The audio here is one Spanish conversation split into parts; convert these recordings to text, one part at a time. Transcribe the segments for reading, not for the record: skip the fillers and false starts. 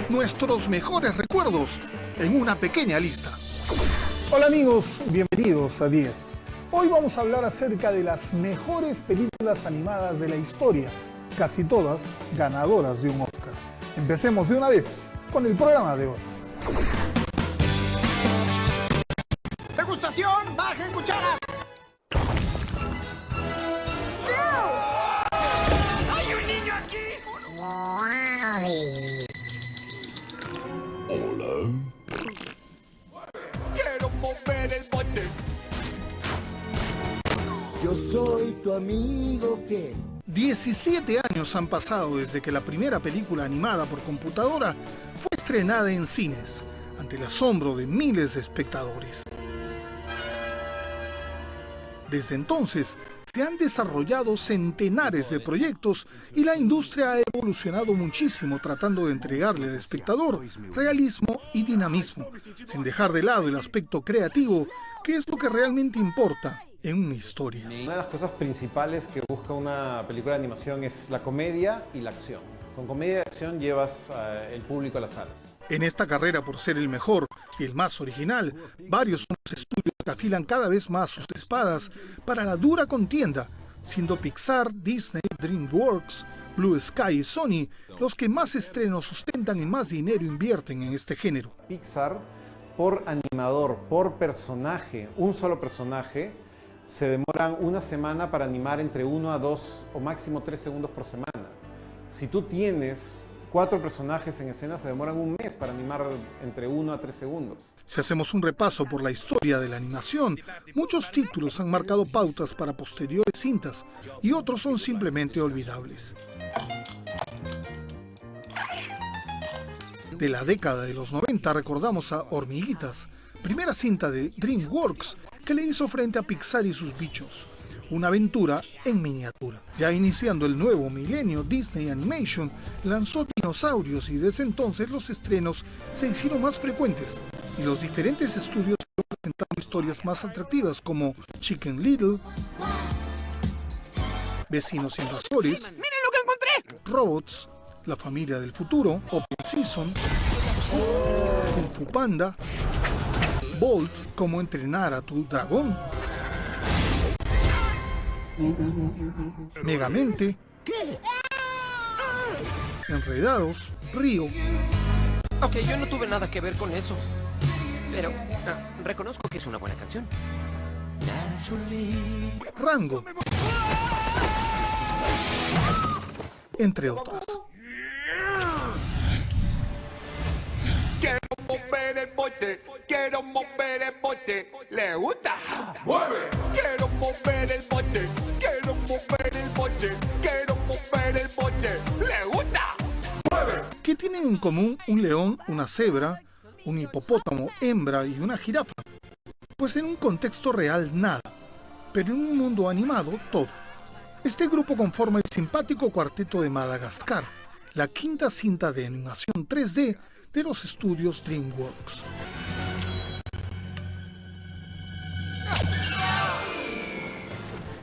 nuestros mejores recuerdos en una pequeña lista. Hola amigos, bienvenidos a 10. Hoy vamos a hablar acerca de las mejores películas animadas de la historia, casi todas ganadoras de un Oscar. Empecemos de una vez con el programa de hoy. ¡Degustación! ¡Bajen cucharas! ¡Hay un niño aquí! Hola. ¡Quiero mover el bote! Yo soy tu amigo fiel. 17 años han pasado desde que la primera película animada por computadora fue estrenada en cines, ante el asombro de miles de espectadores. Desde entonces, se han desarrollado centenares de proyectos y la industria ha evolucionado muchísimo tratando de entregarle al espectador realismo y dinamismo, sin dejar de lado el aspecto creativo, que es lo que realmente importa en una historia. Una de las cosas principales que busca una película de animación es la comedia y la acción. Con comedia y acción llevas el público a las salas. En esta carrera por ser el mejor y el más original, varios son los estudios que afilan cada vez más sus espadas para la dura contienda, siendo Pixar, Disney, DreamWorks, Blue Sky y Sony los que más estrenos sustentan y más dinero invierten en este género. Pixar, por animador, por personaje, un solo personaje, se demoran una semana para animar entre 1 a 2 o máximo 3 segundos por semana. Si tú tienes 4 personajes en escena, se demoran un mes para animar entre 1 a 3 segundos. Si hacemos un repaso por la historia de la animación, muchos títulos han marcado pautas para posteriores cintas y otros son simplemente olvidables. De la década de los 90 recordamos a Hormiguitas, primera cinta de DreamWorks que le hizo frente a Pixar y sus bichos. Una aventura en miniatura. Ya iniciando el nuevo milenio, Disney Animation lanzó Dinosaurios y desde entonces los estrenos se hicieron más frecuentes y los diferentes estudios fueron presentando historias más atractivas como Chicken Little, Vecinos Invasores, ¡Miren lo que encontré! Robots, La Familia del Futuro, Open Season, Kung Fu Panda, Bolt, Cómo entrenar a tu dragón, Megamente, Enredados, Río. Ok, yo no tuve nada que ver con eso. Pero reconozco que es una buena canción. Rango, entre otras. ¡Quiero mover el bote! ¡Quiero mover el bote! ¿Le gusta? ¡Mueve! ¡Quiero mover el bote! ¡Quiero mover el bote! ¡Quiero mover el bote! ¿Le gusta? ¡Mueve! ¿Qué tienen en común un león, una cebra, un hipopótamo, hembra y una jirafa? Pues en un contexto real nada, pero en un mundo animado todo. Este grupo conforma el simpático Cuarteto de Madagascar, la quinta cinta de animación 3D de los estudios DreamWorks.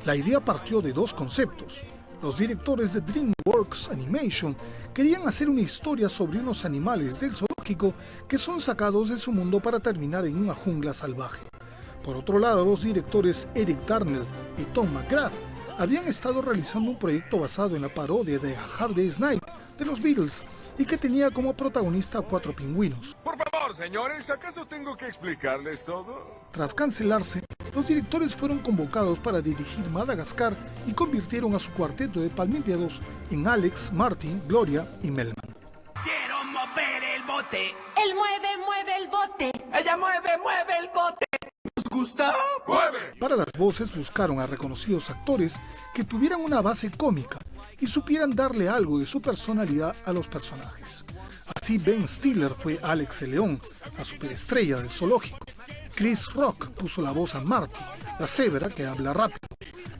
La idea partió de dos conceptos. Los directores de DreamWorks Animation querían hacer una historia sobre unos animales del zoológico que son sacados de su mundo para terminar en una jungla salvaje. Por otro lado, los directores Eric Darnell y Tom McGrath habían estado realizando un proyecto basado en la parodia de A Hard Day's Night de los Beatles y que tenía como protagonista a 4 pingüinos. Por favor, señores, ¿acaso tengo que explicarles todo? Tras cancelarse, los directores fueron convocados para dirigir Madagascar y convirtieron a su cuarteto de palmípedos en Alex, Martin, Gloria y Melman. ¡Quiero mover el bote! Él mueve el bote. ¡Ella mueve el bote! ¿Nos gusta? ¡Mueve! Para las voces buscaron a reconocidos actores que tuvieran una base cómica y supieran darle algo de su personalidad a los personajes. Así Ben Stiller fue Alex el León, la superestrella del zoológico. Chris Rock puso la voz a Marty, la cebra que habla rápido.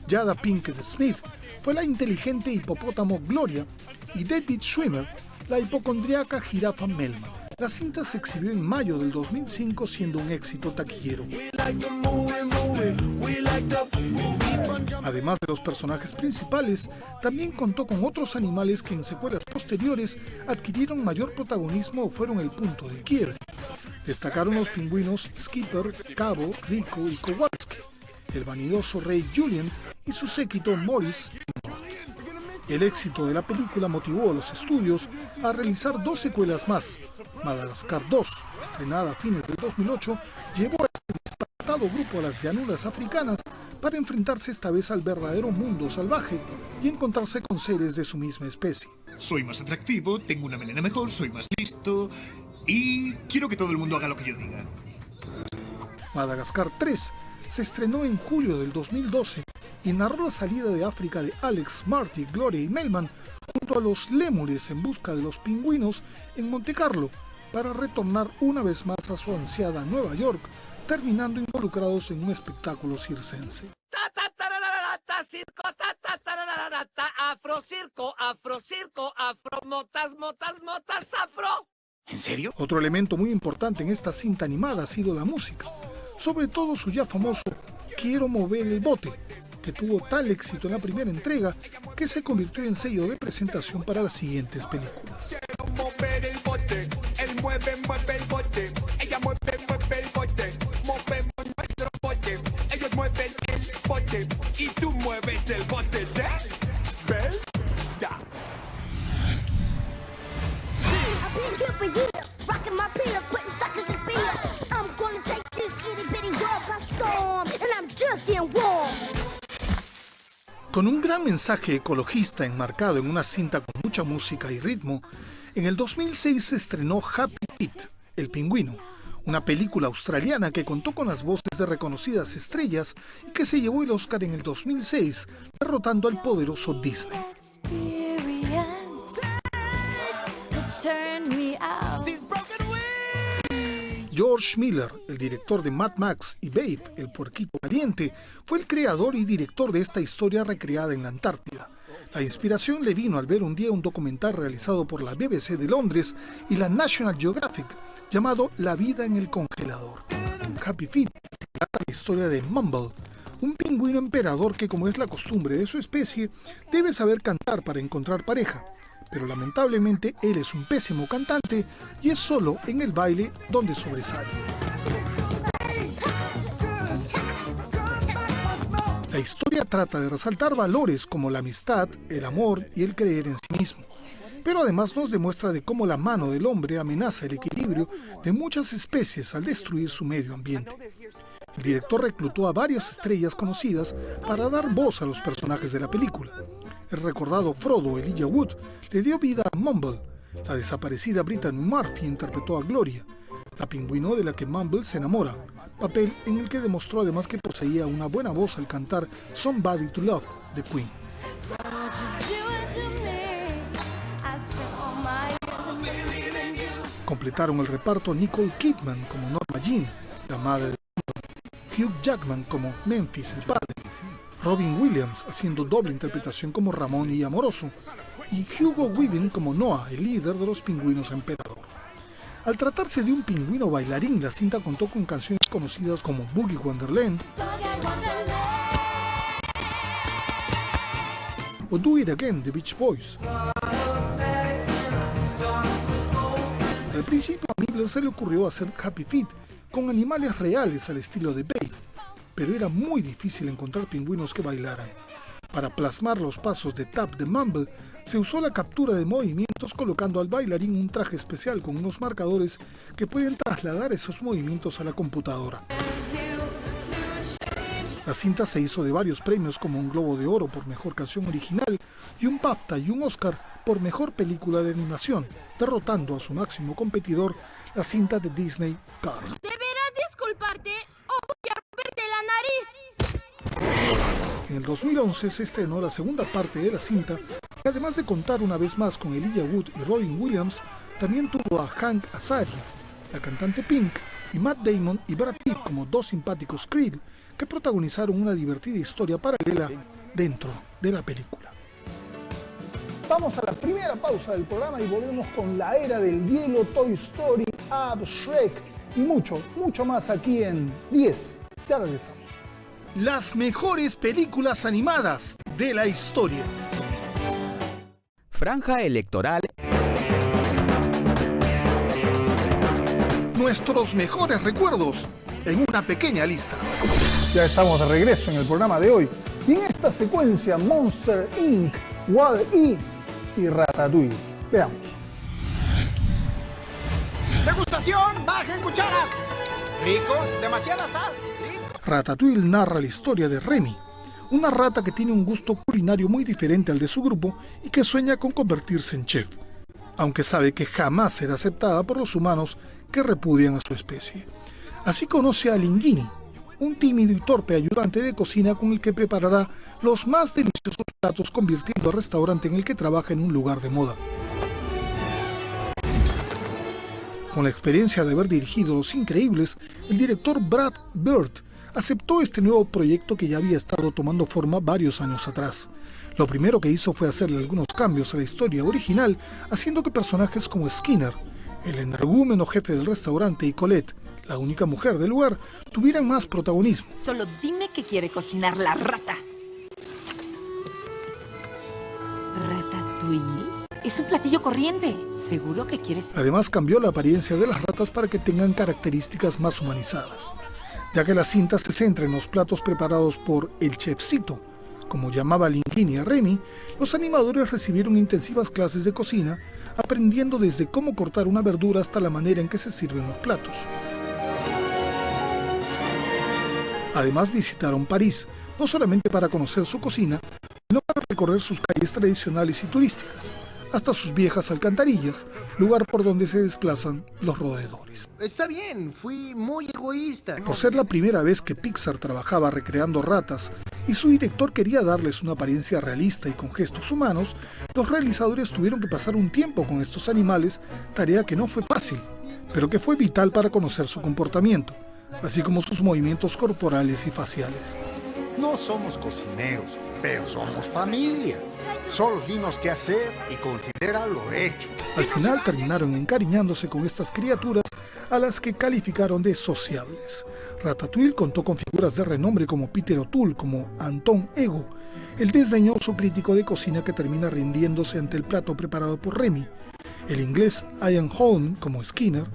Jada Pinkett Smith fue la inteligente hipopótamo Gloria y David Schwimmer, la hipocondriaca jirafa Melman. La cinta se exhibió en mayo del 2005 siendo un éxito taquillero. Además de los personajes principales, también contó con otros animales que en secuelas posteriores adquirieron mayor protagonismo o fueron el punto de quiebre. Destacaron los pingüinos Skipper, Cabo, Rico y Kowalski, el vanidoso rey Julien y su séquito Morris y Mort. El éxito de la película motivó a los estudios a realizar 2 secuelas más. Madagascar 2, estrenada a fines del 2008, llevó a este disparatado grupo a las llanuras africanas para enfrentarse esta vez al verdadero mundo salvaje y encontrarse con seres de su misma especie. Soy más atractivo, tengo una melena mejor, soy más listo y quiero que todo el mundo haga lo que yo diga. Madagascar 3 se estrenó en julio del 2012 y narró la salida de África de Alex, Marty, Gloria y Melman junto a los lémures en busca de los pingüinos en Monte Carlo para retornar una vez más a su ansiada Nueva York, terminando involucrados en un espectáculo circense. Afro circo, afro circo, afro motas, afro. ¿En serio? Otro elemento muy importante en esta cinta animada ha sido la música, sobre todo su ya famoso Quiero mover el bote, que tuvo tal éxito en la primera entrega que se convirtió en sello de presentación para las siguientes películas. Quiero mover el bote, él mueve el bote, ella mueve el bote, movemos nuestro bote, ellos mueven el bote y tú mueves el bote, ¿ves? Ya. I've been here for years, rocking my pills, putting suckers in fear. I'm gonna take this itty bitty world by storm, and I'm just getting warm. Con un gran mensaje ecologista enmarcado en una cinta con mucha música y ritmo, en el 2006 se estrenó Happy Feet, El Pingüino, una película australiana que contó con las voces de reconocidas estrellas y que se llevó el Oscar en el 2006, derrotando al poderoso Disney. George Miller, el director de Mad Max y Babe, el puerquito caliente, fue el creador y director de esta historia recreada en la Antártida. La inspiración le vino al ver un día un documental realizado por la BBC de Londres y la National Geographic, llamado La vida en el congelador. Happy Feet relata la historia de Mumble, un pingüino emperador que, como es la costumbre de su especie, debe saber cantar para encontrar pareja. Pero lamentablemente él es un pésimo cantante y es solo en el baile donde sobresale. La historia trata de resaltar valores como la amistad, el amor y el creer en sí mismo, pero además nos demuestra de cómo la mano del hombre amenaza el equilibrio de muchas especies al destruir su medio ambiente. El director reclutó a varias estrellas conocidas para dar voz a los personajes de la película. El recordado Frodo Elijah Wood le dio vida a Mumble. La desaparecida Brittany Murphy interpretó a Gloria, la pingüino de la que Mumble se enamora, papel en el que demostró además que poseía una buena voz al cantar Somebody to Love de Queen. Completaron el reparto Nicole Kidman como Norma Jean, la madre de Mumble, Hugh Jackman como Memphis el padre, Robin Williams haciendo doble interpretación como Ramón y Amoroso, y Hugo Weaving como Noah, el líder de los pingüinos emperador. Al tratarse de un pingüino bailarín, la cinta contó con canciones conocidas como Boogie Wonderland o Do It Again de Beach Boys. Al principio a Miller se le ocurrió hacer Happy Feet con animales reales al estilo de Babe, pero era muy difícil encontrar pingüinos que bailaran. Para plasmar los pasos de tap de Mumble, se usó la captura de movimientos colocando al bailarín un traje especial con unos marcadores que pueden trasladar esos movimientos a la computadora. La cinta se hizo de varios premios como un Globo de Oro por Mejor Canción Original y un BAFTA y un Oscar por Mejor Película de Animación, derrotando a su máximo competidor, la cinta de Disney Cars. Deberás disculparte o voy a romperte la nariz. En el 2011 se estrenó la segunda parte de la cinta, que además de contar una vez más con Elijah Wood y Robin Williams, también tuvo a Hank Azaria, la cantante Pink, y Matt Damon y Brad Pitt como dos simpáticos Kree que protagonizaron una divertida historia paralela dentro de la película. Vamos a la primera pausa del programa y volvemos con la era del hielo, Toy Story, Up, Shrek y mucho, mucho más aquí en 10. Ya regresamos. las mejores películas animadas de la historia. Franja electoral. Nuestros mejores recuerdos en una pequeña lista. Ya estamos de regreso en el programa de hoy. Y en esta secuencia, Monster Inc., Wall-E y Ratatouille. Veamos. ¡Degustación! ¡Bajen cucharas! Rico, demasiada sal. Ratatouille narra la historia de Remy, una rata que tiene un gusto culinario muy diferente al de su grupo y que sueña con convertirse en chef, aunque sabe que jamás será aceptada por los humanos que repudian a su especie. Así conoce a Linguini, un tímido y torpe ayudante de cocina con el que preparará los más deliciosos platos, convirtiendo al restaurante en el que trabaja en un lugar de moda. Con la experiencia de haber dirigido Los Increíbles, el director Brad Bird aceptó este nuevo proyecto que ya había estado tomando forma varios años atrás. Lo primero que hizo fue hacerle algunos cambios a la historia original, haciendo que personajes como Skinner, el energúmeno jefe del restaurante, y Colette, la única mujer del lugar, tuvieran más protagonismo. Solo dime que quiere cocinar la rata. ¿Ratatouille? Es un platillo corriente. Seguro que quieres... Además cambió la apariencia de las ratas para que tengan características más humanizadas, ya que la cinta se centra en los platos preparados por el chefcito, como llamaba Linguini a Remy. Los animadores recibieron intensivas clases de cocina, aprendiendo desde cómo cortar una verdura hasta la manera en que se sirven los platos. Además visitaron París, no solamente para conocer su cocina, sino para recorrer sus calles tradicionales y turísticas, hasta sus viejas alcantarillas, lugar por donde se desplazan los roedores. Está bien, fui muy egoísta. Por ser la primera vez que Pixar trabajaba recreando ratas y su director quería darles una apariencia realista y con gestos humanos, los realizadores tuvieron que pasar un tiempo con estos animales, tarea que no fue fácil, pero que fue vital para conocer su comportamiento, así como sus movimientos corporales y faciales. No somos cocineros, pero somos familia. Solo dinos qué hacer y considera lo hecho. Al final terminaron encariñándose con estas criaturas a las que calificaron de sociables. Ratatouille contó con figuras de renombre como Peter O'Toole, como Anton Ego, el desdeñoso crítico de cocina que termina rindiéndose ante el plato preparado por Remy, el inglés Ian Holm como Skinner,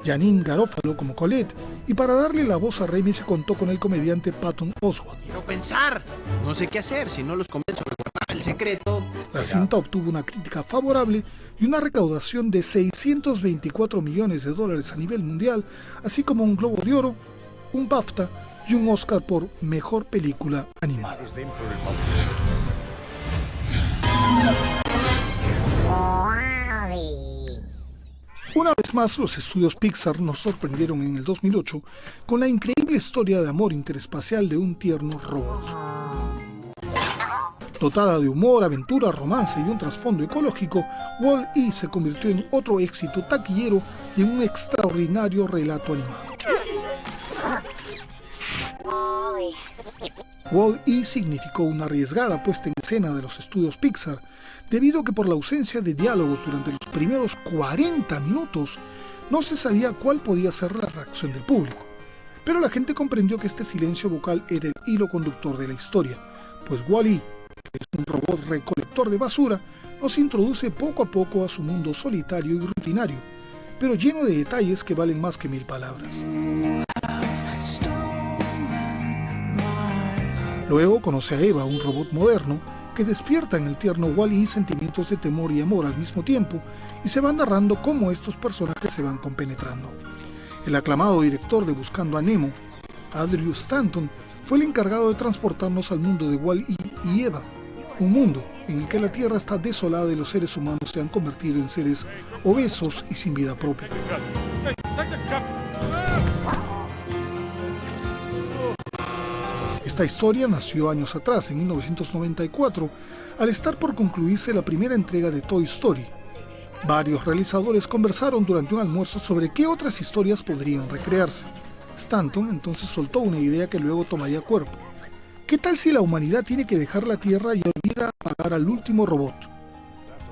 Janine Garofalo como Colette, y para darle la voz a Remy se contó con el comediante Patton Oswalt. Quiero pensar. No sé qué hacer si no los convenzo de guardar el secreto. La cinta obtuvo una crítica favorable y una recaudación de $624 millones a nivel mundial, así como un Globo de Oro, un BAFTA y un Oscar por Mejor Película Animada. Una vez más, los estudios Pixar nos sorprendieron en el 2008 con la increíble historia de amor interespacial de un tierno robot. Dotada de humor, aventura, romance y un trasfondo ecológico, Wall-E se convirtió en otro éxito taquillero y en un extraordinario relato animado. Wall-E significó una arriesgada puesta en escena de los estudios Pixar, debido a que por la ausencia de diálogos durante los primeros 40 minutos, no se sabía cuál podía ser la reacción del público. Pero la gente comprendió que este silencio vocal era el hilo conductor de la historia, pues Wall-E, que es un robot recolector de basura, nos introduce poco a poco a su mundo solitario y rutinario, pero lleno de detalles que valen más que 1000 palabras. Luego conoce a Eva, un robot moderno, que despierta en el tierno Wall-E sentimientos de temor y amor al mismo tiempo, y se van narrando cómo estos personajes se van compenetrando. El aclamado director de Buscando a Nemo, Andrew Stanton, fue el encargado de transportarnos al mundo de Wall-E y Eva, un mundo en el que la Tierra está desolada y los seres humanos se han convertido en seres obesos y sin vida propia. Esta historia nació años atrás, en 1994, al estar por concluirse la primera entrega de Toy Story. Varios realizadores conversaron durante un almuerzo sobre qué otras historias podrían recrearse. Stanton entonces soltó una idea que luego tomaría cuerpo. ¿Qué tal si la humanidad tiene que dejar la Tierra y olvida pagar al último robot?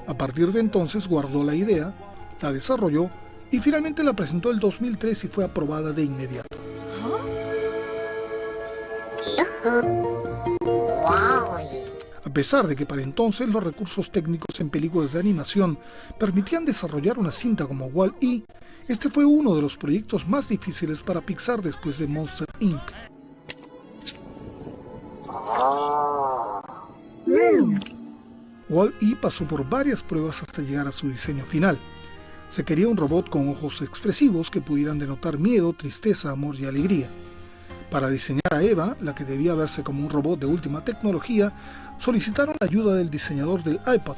A partir de entonces guardó la idea, la desarrolló y finalmente la presentó en 2003 y fue aprobada de inmediato. A pesar de que para entonces los recursos técnicos en películas de animación permitían desarrollar una cinta como Wall-E, este fue uno de los proyectos más difíciles para Pixar después de Monsters, Inc. Wall-E pasó por varias pruebas hasta llegar a su diseño final. Se quería un robot con ojos expresivos que pudieran denotar miedo, tristeza, amor y alegría. Para diseñar a Eva, la que debía verse como un robot de última tecnología, solicitaron la ayuda del diseñador del iPod,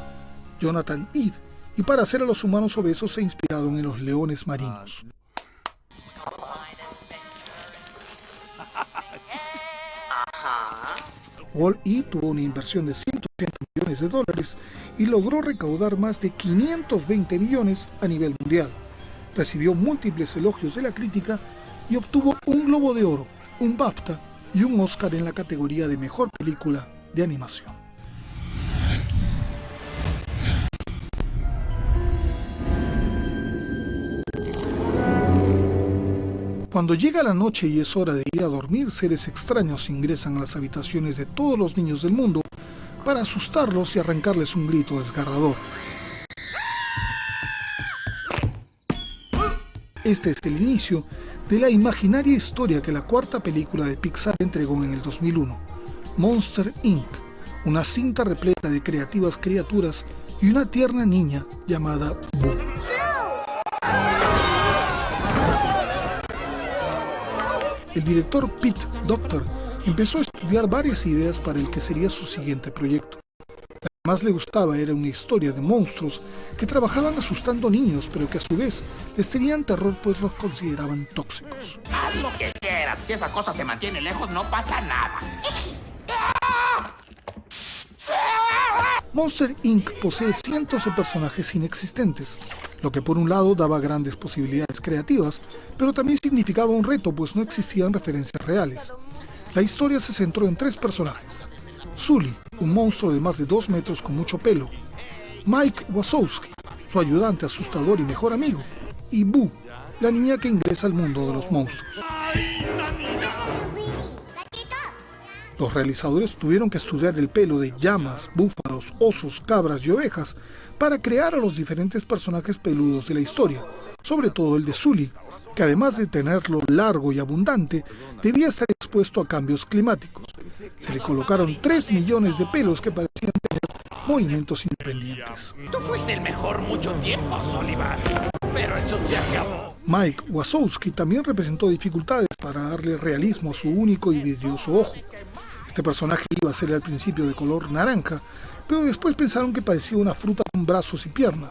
Jonathan Ive, y para hacer a los humanos obesos se inspiraron en los leones marinos. Wall-E tuvo una inversión de 180 millones de dólares y logró recaudar más de 520 millones a nivel mundial. Recibió múltiples elogios de la crítica y obtuvo un Globo de Oro, un BAFTA y un Oscar en la categoría de Mejor Película de Animación. Cuando llega la noche y es hora de ir a dormir, seres extraños ingresan a las habitaciones de todos los niños del mundo para asustarlos y arrancarles un grito desgarrador. Este es el inicio de la imaginaria historia que la cuarta película de Pixar entregó en el 2001, Monsters, Inc., una cinta repleta de creativas criaturas y una tierna niña llamada Boo. El director Pete Docter empezó a estudiar varias ideas para el que sería su siguiente proyecto. La que más le gustaba era una historia de monstruos que trabajaban asustando niños, pero que a su vez les tenían terror pues los consideraban tóxicos. Haz lo que quieras, si esa cosa se mantiene lejos no pasa nada. Monsters, Inc. posee cientos de personajes inexistentes, lo que por un lado daba grandes posibilidades creativas, pero también significaba un reto pues no existían referencias reales. La historia se centró en 3 personajes: Sully, un monstruo de más de 2 metros con mucho pelo; Mike Wazowski, su ayudante asustador y mejor amigo; y Boo, la niña que ingresa al mundo de los monstruos. Los realizadores tuvieron que estudiar el pelo de llamas, búfalos, osos, cabras y ovejas para crear a los diferentes personajes peludos de la historia, sobre todo el de Sully, que además de tenerlo largo y abundante, debía estar expuesto a cambios climáticos. Se le colocaron 3 millones de pelos que parecían tener movimientos independientes. Tú fuiste el mejor mucho tiempo, Sullivan, pero eso se acabó. Mike Wazowski también representó dificultades para darle realismo a su único y vidrioso ojo. Este personaje iba a ser al principio de color naranja, pero después pensaron que parecía una fruta con brazos y piernas.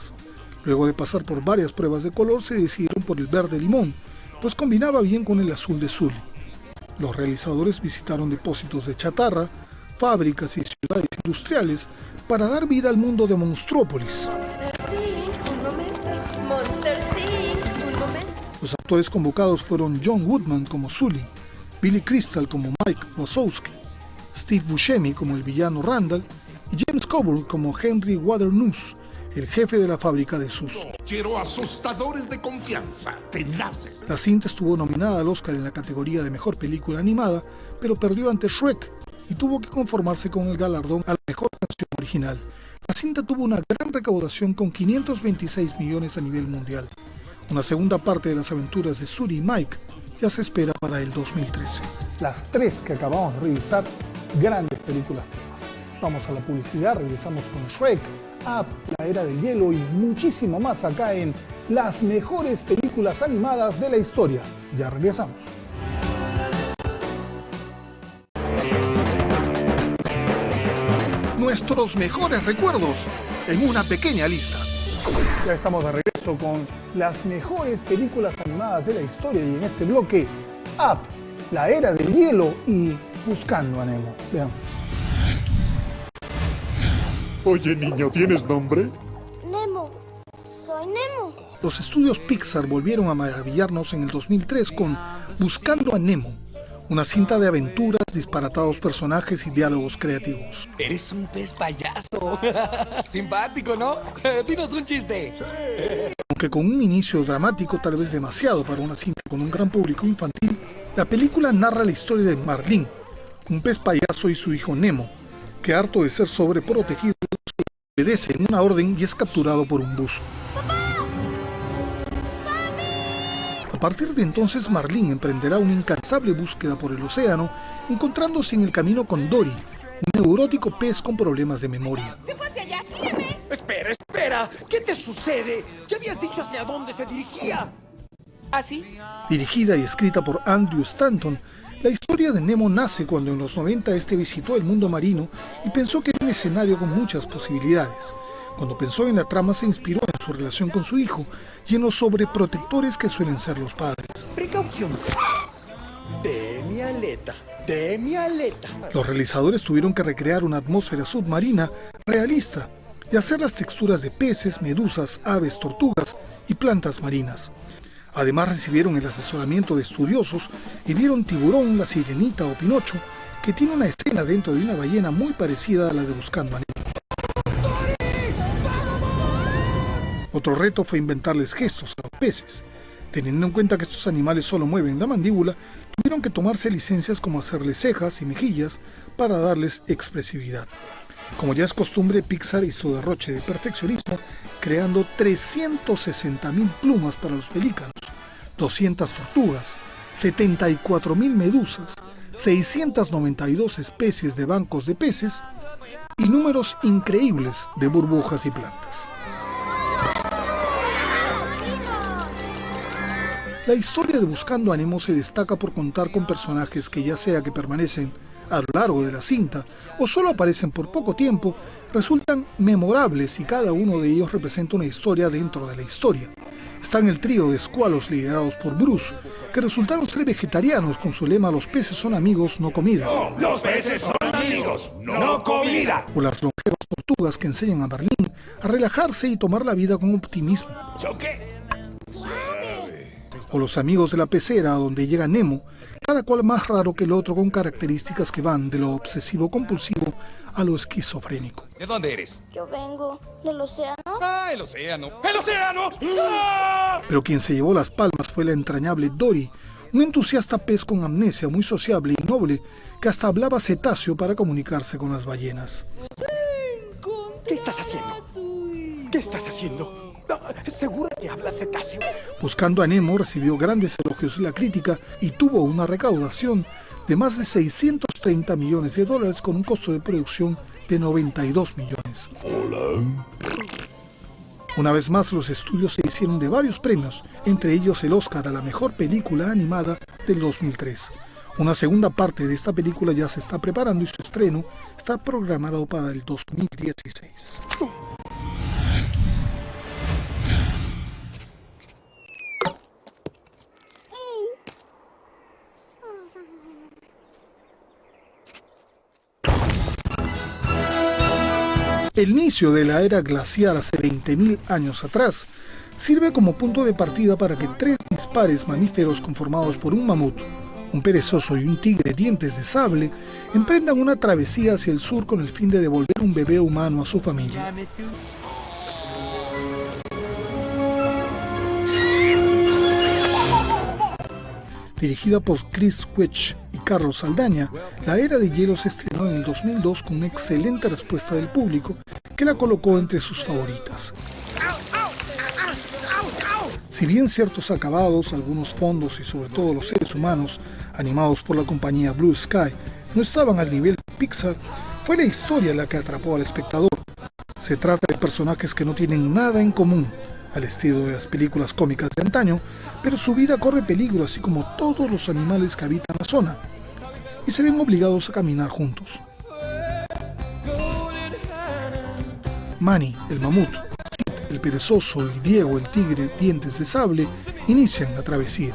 Luego de pasar por varias pruebas de color se decidieron por el verde limón, pues combinaba bien con el azul de Sully. Los realizadores visitaron depósitos de chatarra, fábricas y ciudades industriales para dar vida al mundo de Monstrópolis. Los actores convocados fueron John Goodman como Sully, Billy Crystal como Mike Wazowski, Steve Buscemi como el villano Randall y James Coburn como Henry Waternoose, el jefe de la fábrica de susto. Quiero asustadores de confianza, tenaces. La cinta estuvo nominada al Oscar en la categoría de Mejor Película Animada, pero perdió ante Shrek y tuvo que conformarse con el galardón a la Mejor Canción Original. La cinta tuvo una gran recaudación con 526 millones a nivel mundial. Una segunda parte de las aventuras de Sully y Mike ya se espera para el 2013. Las 3 que acabamos de revisar, grandes películas temas. Vamos a la publicidad, regresamos con Shrek, Up, La Era del Hielo y muchísimo más acá en las mejores películas animadas de la historia. Ya regresamos. Nuestros mejores recuerdos en una pequeña lista. Ya estamos de regreso con las mejores películas animadas de la historia y en este bloque, Up, La Era del Hielo y Buscando a Nemo. Veamos. Oye, niño, ¿tienes nombre? Nemo. Soy Nemo. Los estudios Pixar volvieron a maravillarnos en el 2003 con Buscando a Nemo, una cinta de aventuras, disparatados personajes y diálogos creativos. Eres un pez payaso. Simpático, ¿no? Dinos un chiste. Aunque con un inicio dramático tal vez demasiado para una cinta con un gran público infantil, la película narra la historia de Marlene, un pez payaso y su hijo Nemo, que harto de ser sobreprotegido, obedece en una orden y es capturado por un buzo. A partir de entonces, Marlin emprenderá una incansable búsqueda por el océano, encontrándose en el camino con Dory, un neurótico pez con problemas de memoria. ¡Se fue hacia allá! ¡Sígueme! Espera, ¿qué te sucede? Ya habías dicho hacia dónde se dirigía. ¿Así? Dirigida y escrita por Andrew Stanton, la historia de Nemo nace cuando en los 90 este visitó el mundo marino y pensó que era un escenario con muchas posibilidades. Cuando pensó en la trama se inspiró en su relación con su hijo y en los sobreprotectores que suelen ser los padres. Precaución. De mi aleta. Los realizadores tuvieron que recrear una atmósfera submarina realista y hacer las texturas de peces, medusas, aves, tortugas y plantas marinas. Además recibieron el asesoramiento de estudiosos y vieron Tiburón, La Sirenita o Pinocho, que tiene una escena dentro de una ballena muy parecida a la de Buscando a Nemo. Otro reto fue inventarles gestos a los peces. Teniendo en cuenta que estos animales solo mueven la mandíbula, tuvieron que tomarse licencias como hacerles cejas y mejillas para darles expresividad. Como ya es costumbre, Pixar hizo derroche de perfeccionismo, creando 360.000 plumas para los pelícanos, 200 tortugas, 74.000 medusas, 692 especies de bancos de peces y números increíbles de burbujas y plantas. La historia de Buscando a Nemo se destaca por contar con personajes que, ya sea que permanecen a lo largo de la cinta o solo aparecen por poco tiempo, resultan memorables y cada uno de ellos representa una historia dentro de la historia. Están el trío de escualos liderados por Bruce, que resultaron ser vegetarianos con su lema "Los peces son amigos, no comida". Los peces son amigos, no comida. O las longevas tortugas que enseñan a Marlin a relajarse y tomar la vida con optimismo. Choque. O los amigos de la pecera, donde llega Nemo, cada cual más raro que el otro, con características que van de lo obsesivo-compulsivo a lo esquizofrénico. ¿De dónde eres? Yo vengo del océano. ¡Ah, el océano! ¡El océano! ¡Ah! Pero quien se llevó las palmas fue la entrañable Dory, un entusiasta pez con amnesia muy sociable y noble que hasta hablaba cetáceo para comunicarse con las ballenas. ¿Qué estás haciendo? ¿Qué estás haciendo? ¿Seguro que hablas cetáceo? Buscando a Nemo recibió grandes elogios de la crítica y tuvo una recaudación de más de 630 millones de dólares con un costo de producción de 92 millones. Una vez más, los estudios se hicieron de varios premios, entre ellos el Oscar a la mejor película animada del 2003. Una segunda parte de esta película ya se está preparando y su estreno está programado para el 2016. El inicio de la era glaciar hace 20.000 años atrás sirve como punto de partida para que tres dispares mamíferos conformados por un mamut, un perezoso y un tigre dientes de sable emprendan una travesía hacia el sur con el fin de devolver un bebé humano a su familia. Dirigida por Chris Wedge y Carlos Saldaña, La Era de Hielo se estrenó en el 2002 con una excelente respuesta del público que la colocó entre sus favoritas. Si bien ciertos acabados, algunos fondos y sobre todo los seres humanos, animados por la compañía Blue Sky, no estaban al nivel de Pixar, fue la historia la que atrapó al espectador. Se trata de personajes que no tienen nada en común, al estilo de las películas cómicas de antaño, pero su vida corre peligro, así como todos los animales que habitan la zona, y se ven obligados a caminar juntos. Manny, el mamut, Sid, el perezoso, y Diego, el tigre dientes de sable, inician la travesía.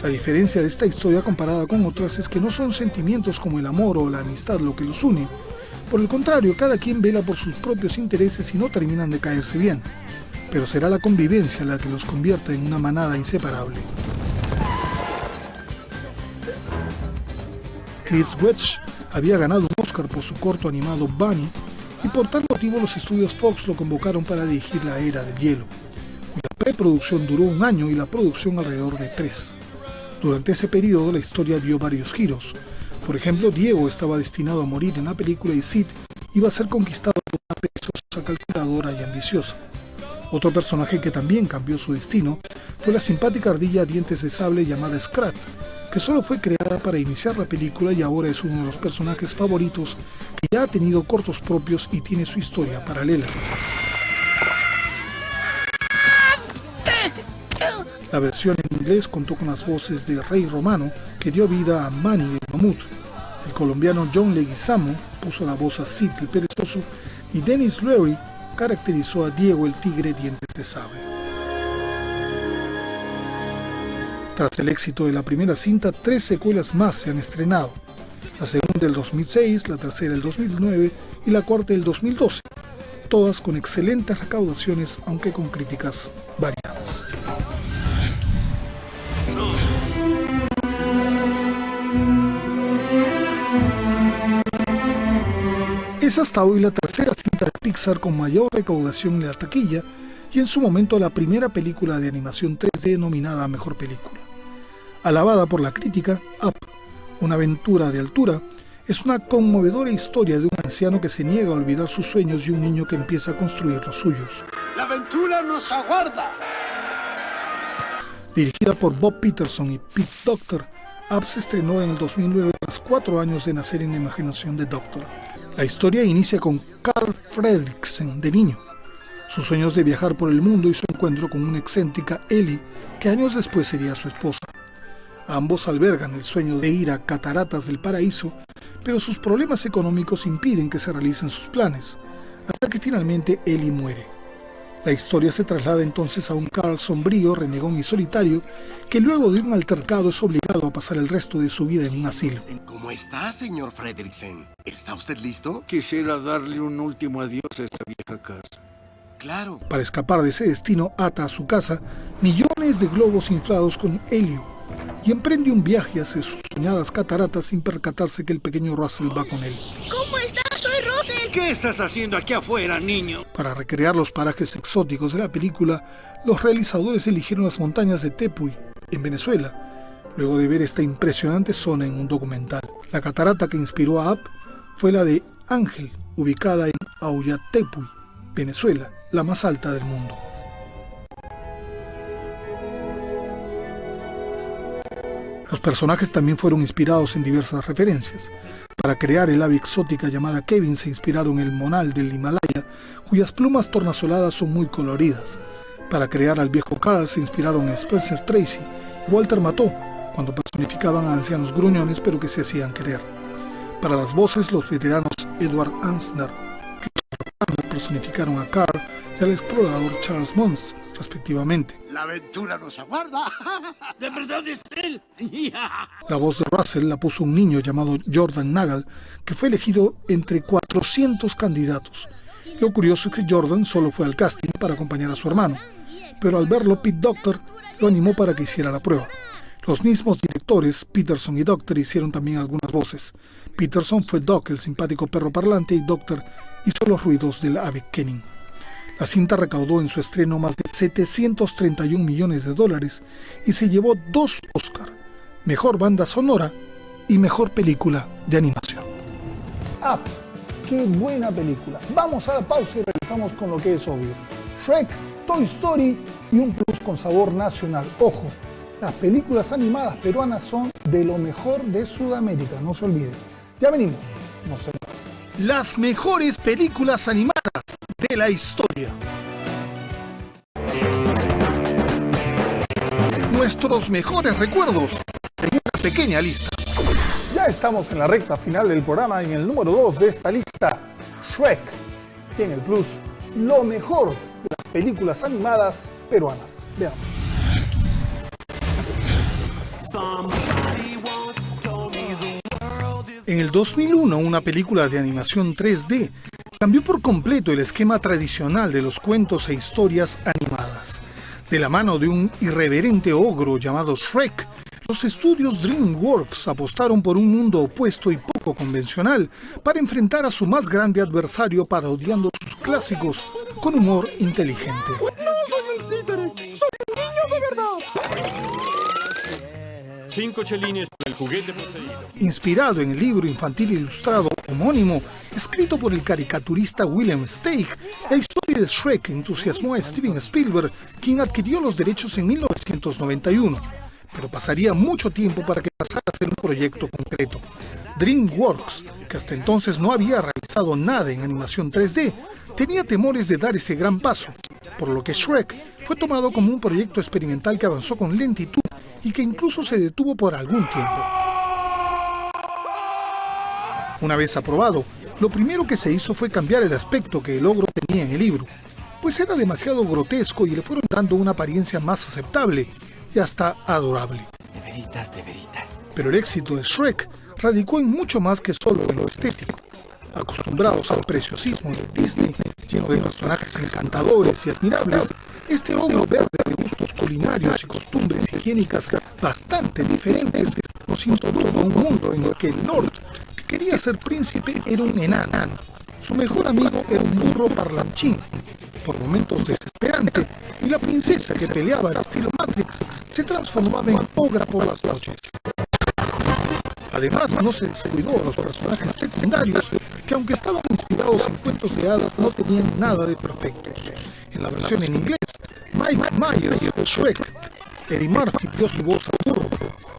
La diferencia de esta historia comparada con otras es que no son sentimientos como el amor o la amistad lo que los une. Por el contrario, cada quien vela por sus propios intereses y no terminan de caerse bien. Pero será la convivencia la que los convierta en una manada inseparable. Chris Wedge había ganado un Oscar por su corto animado Bunny, y por tal motivo los estudios Fox lo convocaron para dirigir La Era del Hielo, cuya preproducción duró 1 año y la producción alrededor de 3. Durante ese periodo la historia dio varios giros. Por ejemplo, Diego estaba destinado a morir en la película y Sid iba a ser conquistado por una perezosa, calculadora y ambiciosa. Otro personaje que también cambió su destino fue la simpática ardilla a dientes de sable llamada Scrat, que solo fue creada para iniciar la película y ahora es uno de los personajes favoritos que ya ha tenido cortos propios y tiene su historia paralela. La versión en inglés contó con las voces de Rey Romano, que dio vida a Manny el mamut. El colombiano John Leguizamo puso la voz a Sid el perezoso y Denis Leary caracterizó a Diego el tigre dientes de sable. Tras el éxito de la primera cinta, 3 secuelas más se han estrenado. La segunda del 2006, la tercera del 2009 y la cuarta del 2012, todas con excelentes recaudaciones aunque con críticas variadas. Es hasta hoy la tercera cinta de Pixar con mayor recaudación en la taquilla y en su momento la primera película de animación 3D nominada a Mejor Película. Alabada por la crítica, Up, una aventura de altura, es una conmovedora historia de un anciano que se niega a olvidar sus sueños y un niño que empieza a construir los suyos. ¡La aventura nos aguarda! Dirigida por Bob Peterson y Pete Docter, Up se estrenó en el 2009 tras 4 años de nacer en la imaginación de Docter. La historia inicia con Carl Fredricksen de niño, sus sueños de viajar por el mundo y su encuentro con una excéntrica Ellie, que años después sería su esposa. Ambos albergan el sueño de ir a Cataratas del Paraíso, pero sus problemas económicos impiden que se realicen sus planes, hasta que finalmente Ellie muere. La historia se traslada entonces a un Carl sombrío, renegón y solitario, que luego de un altercado es obligado a pasar el resto de su vida en un asilo. ¿Cómo está, señor Fredricksen? ¿Está usted listo? Quisiera darle un último adiós a esta vieja casa. Claro. Para escapar de ese destino, ata a su casa millones de globos inflados con helio y emprende un viaje hacia sus soñadas cataratas sin percatarse que el pequeño Russell va con él. ¿Cómo estás? Soy Russell. ¿Qué estás haciendo aquí afuera, niño? Para recrear los parajes exóticos de la película, los realizadores eligieron las montañas de Tepuy, en Venezuela, luego de ver esta impresionante zona en un documental. La catarata que inspiró a Up fue la de Ángel, ubicada en Ahuyatepuy, Venezuela, la más alta del mundo. Los personajes también fueron inspirados en diversas referencias. Para crear el ave exótica llamada Kevin se inspiraron en el monal del Himalaya, cuyas plumas tornasoladas son muy coloridas. Para crear al viejo Carl se inspiraron en Spencer Tracy y Walter Matthau, cuando personificaban a ancianos gruñones pero que se hacían querer. Para las voces, los veteranos Edward Ansner, que personificaron a Carl y al explorador Charles Mons, respectivamente. ¡La aventura nos aguarda! ¿De verdad es él? La voz de Russell la puso un niño llamado Jordan Nagel, que fue elegido entre 400 candidatos. Lo curioso es que Jordan solo fue al casting para acompañar a su hermano, pero al verlo Pete Docter lo animó para que hiciera la prueba. Los mismos directores, Peterson y Docter, hicieron también algunas voces. Peterson fue Doc, el simpático perro parlante, y Docter hizo los ruidos del ave Kenning. La cinta recaudó en su estreno más de $731 millones y se llevó 2 Oscar, Mejor Banda Sonora y Mejor Película de Animación. Up, qué buena película. Vamos a la pausa y regresamos con lo que es obvio. Shrek, Toy Story y un plus con sabor nacional. Ojo, las películas animadas peruanas son de lo mejor de Sudamérica, no se olviden. Ya venimos, no se olviden. Las mejores películas animadas de la historia. Nuestros mejores recuerdos en una pequeña lista. Ya estamos en la recta final del programa, en el número 2 de esta lista, Shrek. Y en el plus, lo mejor de las películas animadas peruanas. Veamos. En el 2001, una película de animación 3D cambió por completo el esquema tradicional de los cuentos e historias animadas. De la mano de un irreverente ogro llamado Shrek, los estudios DreamWorks apostaron por un mundo opuesto y poco convencional para enfrentar a su más grande adversario parodiando sus clásicos con humor inteligente. No soy el títere, soy un niño de verdad. 5 chelines por el juguete poseído. Inspirado en el libro infantil ilustrado homónimo, escrito por el caricaturista William Steig, la historia de Shrek entusiasmó a Steven Spielberg, quien adquirió los derechos en 1991. Pero pasaría mucho tiempo para que pasara a ser un proyecto concreto. DreamWorks, que hasta entonces no había realizado nada en animación 3D, tenía temores de dar ese gran paso, por lo que Shrek fue tomado como un proyecto experimental que avanzó con lentitud y que incluso se detuvo por algún tiempo. Una vez aprobado, lo primero que se hizo fue cambiar el aspecto que el ogro tenía en el libro, pues era demasiado grotesco y le fueron dando una apariencia más aceptable y hasta adorable. De veritas. Pero el éxito de Shrek radicó en mucho más que solo en lo estético. Acostumbrados al preciosismo de Disney, lleno de personajes encantadores y admirables, este ogro verde de gustos culinarios y costumbres higiénicas bastante diferentes nos introdujo a un mundo en el que el Lord, que quería ser príncipe, era un enano. Su mejor amigo era un burro parlanchín, por momentos desesperante, y la princesa, que peleaba al estilo Matrix, se transformaba en ogra por las noches. Además, no se descuidó a los personajes secundarios, que aunque estaban inspirados en cuentos de hadas, no tenían nada de perfectos. En la versión en inglés, Mike Myers, Shrek, Eddie Murphy dio su voz al burro,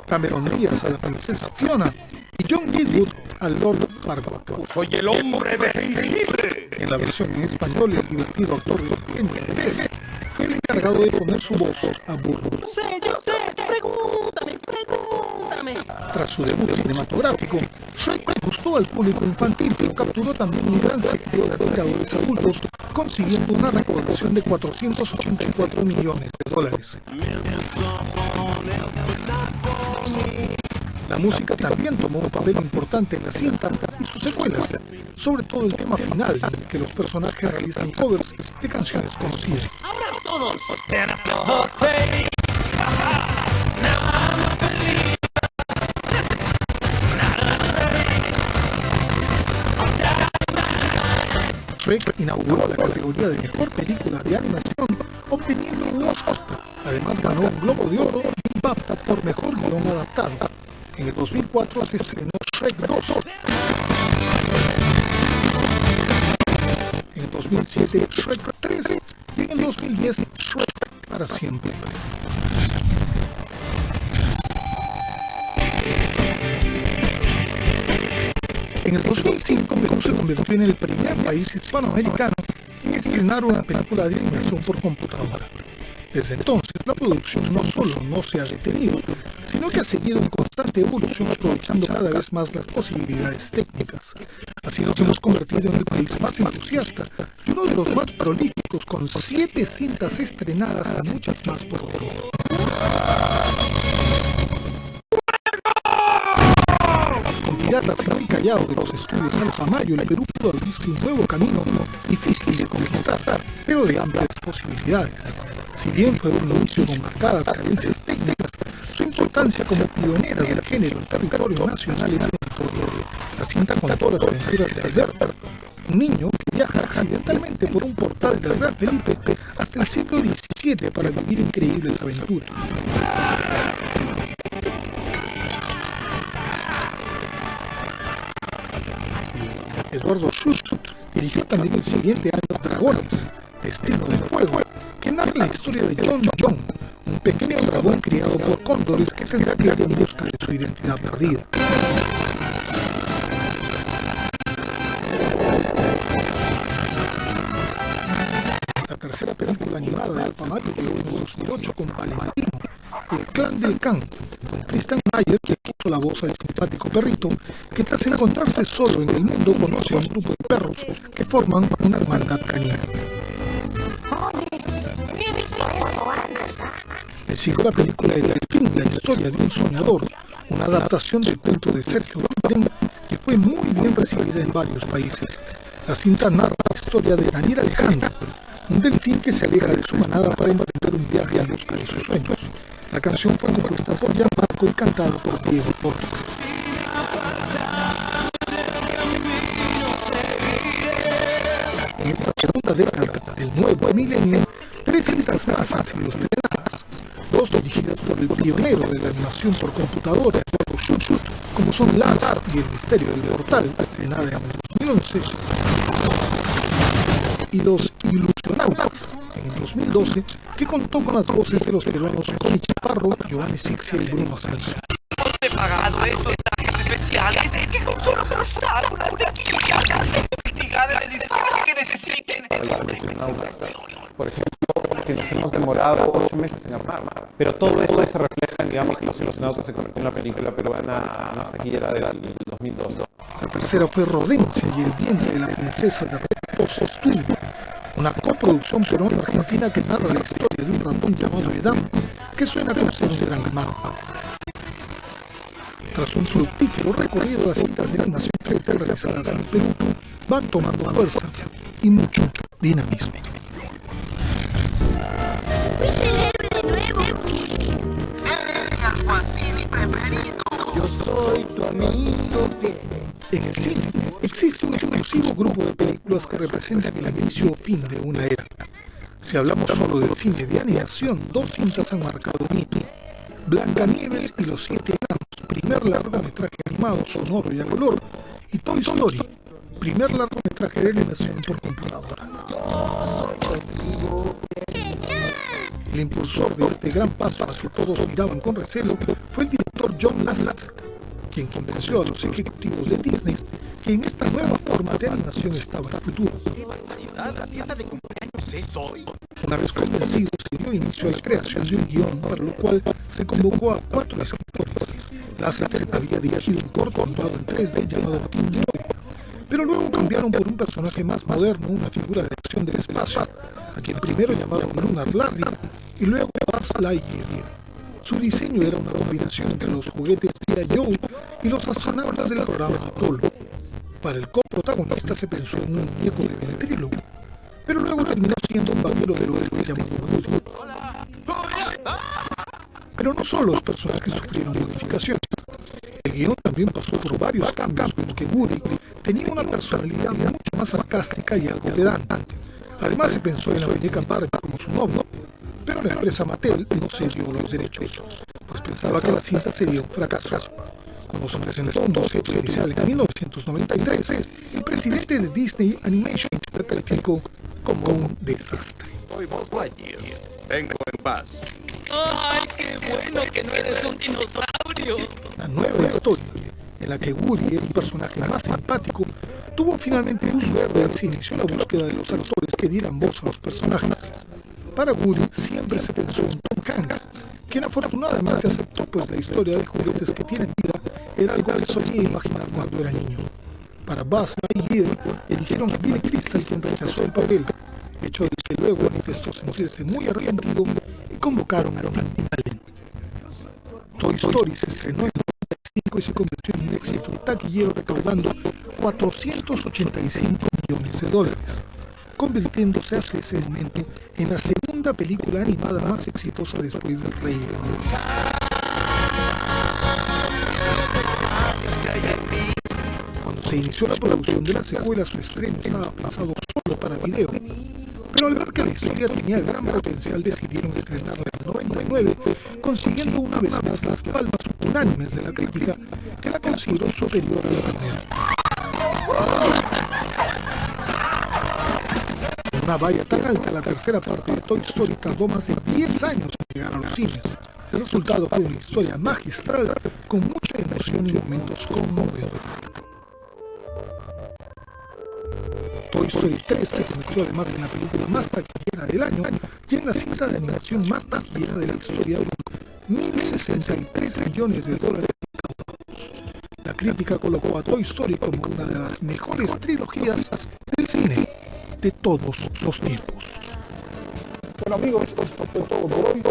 Cameron Díaz a la princesa Fiona y John Gielgud al Lord Farquaad. ¡Soy el hombre de jengibre! En la versión en español, el divertido actor de Eugenio Derbez fue el encargado de poner su voz a burro. Yo sé, pregúntame. Tras su debut cinematográfico, Shrek gustó al público infantil, pero capturó también un gran sector de admiradores adultos, consiguiendo una recaudación de $484 millones. La música también tomó un papel importante en la cinta y sus secuelas, sobre todo el tema final, en el que los personajes realizan covers de canciones conocidas. ¡Ahora todos! Shrek inauguró la categoría de mejor película de animación, obteniendo un Oscar. Además ganó un Globo de Oro y un BAFTA por mejor guión adaptado. En el 2004 se estrenó Shrek 2. En el 2007 Shrek 3 y en el 2010 Shrek para siempre. En el 2005 Perú se convirtió en el primer país hispanoamericano en estrenar una película de animación por computadora. Desde entonces, la producción no solo no se ha detenido, sino que ha seguido en constante evolución, aprovechando cada vez más las posibilidades técnicas. Así nos hemos convertido en el país más entusiasta y uno de los más prolíficos, con 7 cintas estrenadas y muchas más por venir. Con Piratas en el Callao de los estudios Alfa Mayo, el Perú pudo abrirse un nuevo camino difícil de conquistar, pero de amplias posibilidades. Si bien fue un inicio con marcadas carencias técnicas, su importancia como pionera del género en territorio nacional es notoria. La cinta contó las aventuras de Alberto, un niño que viaja accidentalmente por un portal del Real Felipe hasta el siglo XVII para vivir increíbles aventuras. Eduardo Schuster dirigió también el siguiente año Dragones, Destino del Fuego, que narra la historia de John John, un pequeño dragón criado por cóndores que tendrá que ir en busca de su identidad perdida. La tercera película animada de Alfa Mayo llegó en 2008 con Valentino, El Clan del Can, con Christian Mayer, que puso la voz al simpático perrito, que tras encontrarse solo en el mundo conoce a un grupo de perros que forman una hermandad canina. Le siguió la película El Delfín, la historia de un soñador, una adaptación del cuento de Sergio Bambarén, que fue muy bien recibida en varios países. La cinta narra la historia de Daniel Alejandro, un delfín que se aleja de su manada para emprender un viaje en busca de sus sueños. La canción fue compuesta por Gianmarco y cantada por Diego Porto. En esta segunda década del nuevo milenio, 3 cintas más han sido estrenadas. dos dirigidas por el pionero de la animación por computadora, Eduardo Schultz, como son Lars y el misterio del portal, estrenada en el 2011, y Los Ilusionautas, en el 2012, que contó con las voces de los peruanos Connie Chaparro, Giovanni Sixia y Bruno Ascenso. He pagado estos trajes especiales que con solo cruzar una taquilla se investigar el disfraz que necesiten. Por ejemplo, que nos hemos demorado 8 meses en armar, pero todo eso se refleja, digamos, que Los Ilusionautas se convirtió en la película peruana más taquillera del 2012. La tercera fue Rodencia y el vientre de la princesa de Red Post Studio, una coproducción peruana-argentina que narra la historia de un ratón llamado Edam, que suena como ser un gran mago. Tras un fructífero recorrido de cintas de animación 3D realizadas en Perú, van tomando fuerza y mucho dinamismo. ¿Fuiste el héroe de nuevo? Eres mi alguacil preferido. Yo soy tu amigo fiel. En el cine existe un exclusivo grupo de películas que representan el inicio o fin de una era. Si hablamos solo del cine de animación, dos cintas han marcado un hito: Blancanieves y los 7 enanos, primer largometraje animado sonoro y a color, y Toy Story, primer largometraje de animación por computadora. El impulsor de este gran paso hacia todos miraban con recelo fue el director John Lasseter, quien convenció a los ejecutivos de Disney que en esta nueva forma de animación estaba el futuro. ¿La fiesta de cumpleaños es hoy? Una vez convencido, se dio inicio a la creación de un guión, para lo cual se convocó a 4 escritores. Lasseter había dirigido un corto actuado en 3D llamado Tim Toy, pero luego cambiaron por un personaje más moderno, una figura de acción del espacio, a quien primero llamaron Lunar Larry y luego Buzz Lightyear. Su diseño era una combinación entre los juguetes G.I. Joe y los astronautas del programa Apolo. Para el coprotagonista se pensó en un muñeco de ventrílogo, pero luego terminó siendo un vaquero del oeste llamado Woody. Pero no solo los personajes sufrieron modificaciones. El guión también pasó por varios cambios, como que Woody tenía una personalidad mucho más sarcástica y algo pedante. Además se pensó en la muñeca Barbie como su novio, pero la empresa Mattel no cedió los derechos, pues pensaba que la cinta sería un fracaso. Cuando se presentó un boceto inicial en 1993, el presidente de Disney Animation la calificó como un desastre. Soy Buzz Lightyear. Vengo en paz. ¡Ay, qué bueno que no eres un dinosaurio! La nueva historia, en la que Woody era un personaje más simpático, tuvo finalmente luz verde y se inició la búsqueda de los actores que dieran voz a los personajes. Para Woody siempre se pensó en Tom Hanks, quien afortunadamente aceptó, pues la historia de juguetes que tienen vida era algo que soñé imaginar cuando era niño. Para Buzz Lightyear eligieron a Billy Crystal, quien rechazó el papel, hecho del que luego manifestó sentirse muy arrepentido, y convocaron a Andy Allen. Toy Story se estrenó en el 1995 y se convirtió en un éxito taquillero, recaudando $485 millones, convirtiéndose hasta ese momento en la segunda película animada más exitosa después del Rey León. Cuando se inició la producción de la secuela, su estreno estaba pensado solo para video, pero al ver que la historia tenía gran potencial, decidieron estrenarla en el 99, consiguiendo una vez más las palmas unánimes de la crítica, que la consideró superior a la primera. Una valla tan alta, la tercera parte de Toy Story tardó más de 10 años en llegar a los cines. El resultado fue una historia magistral, con mucha emoción y momentos conmovedores. Toy Story 3 se convirtió además en la película más taquillera del año y en la cinta de animación más taquillera de la historia, con $1.063 millones recaudados. La crítica colocó a Toy Story como una de las mejores trilogías del cine de todos los tiempos. Bueno amigos, esto fue todo por hoy.